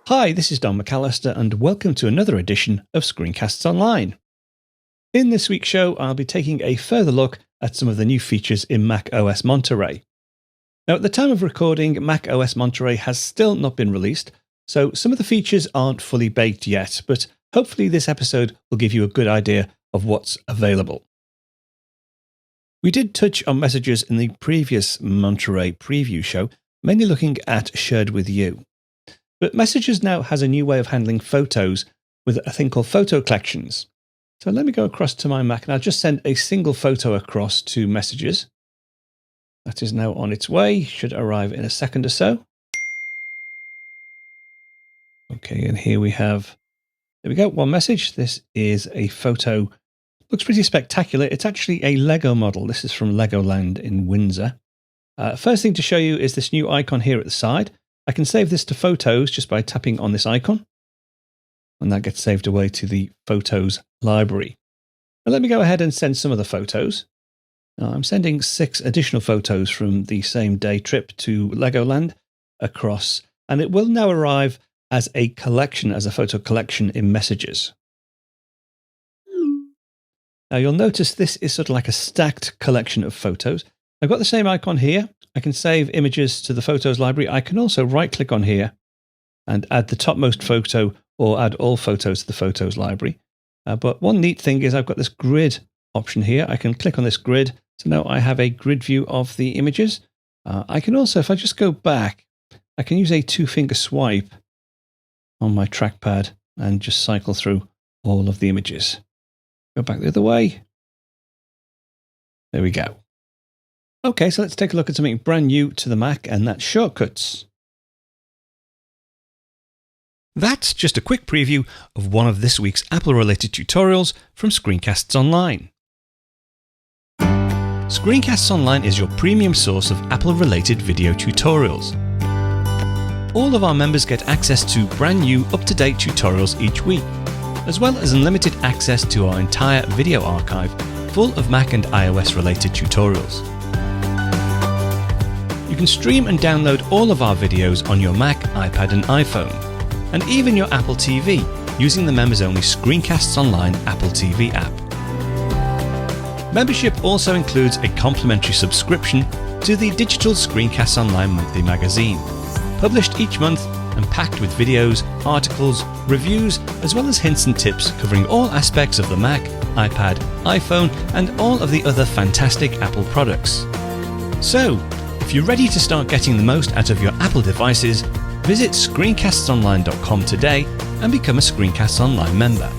Hi, this is Don McAllister and welcome to another edition of Screencasts Online. In this week's show, I'll be taking a further look at some of the new features in macOS Monterey. Now, at the time of recording, macOS Monterey has still not been released, so some of the features aren't fully baked yet, but hopefully this episode will give you a good idea of what's available. We did touch on messages in the previous Monterey preview show, mainly looking at Shared With You. But Messages now has a new way of handling photos with a thing called photo collections. So let me go across to my Mac and I'll just send a single photo across to Messages. That is now on its way, should arrive in a second or so. Okay, and here we have, there we go, one message. This is a photo, looks pretty spectacular. It's actually a Lego model. This is from Legoland in Windsor. First thing to show you is this new icon here at the side. I can save this to Photos just by tapping on this icon, and that gets saved away to the Photos library. Now let me go ahead and send some of the photos. Now, I'm sending 6 additional photos from the same day trip to Legoland across, and it will now arrive as a collection, as a photo collection in Messages. Now you'll notice this is sort of like a stacked collection of photos. I've got the same icon here. I can save images to the Photos library. I can also right-click on here and add the topmost photo or add all photos to the Photos library. But one neat thing is I've got this grid option here. I can click on this grid. So now I have a grid view of the images. I can also, if I just go back, I can use a 2-finger swipe on my trackpad and just cycle through all of the images. Go back the other way. There we go. Okay, so let's take a look at something brand new to the Mac, and that's shortcuts. That's just a quick preview of one of this week's Apple-related tutorials from Screencasts Online. Screencasts Online is your premium source of Apple-related video tutorials. All of our members get access to brand new, up-to-date tutorials each week, as well as unlimited access to our entire video archive full of Mac and iOS-related tutorials. You can stream and download all of our videos on your Mac, iPad and iPhone, and even your Apple TV using the members-only Screencasts Online Apple TV app. Membership also includes a complimentary subscription to the digital Screencasts Online monthly magazine, published each month and packed with videos, articles, reviews, as well as hints and tips covering all aspects of the Mac, iPad, iPhone, and all of the other fantastic Apple products. So, if you're ready to start getting the most out of your Apple devices, visit screencastsonline.com today and become a Screencasts Online member.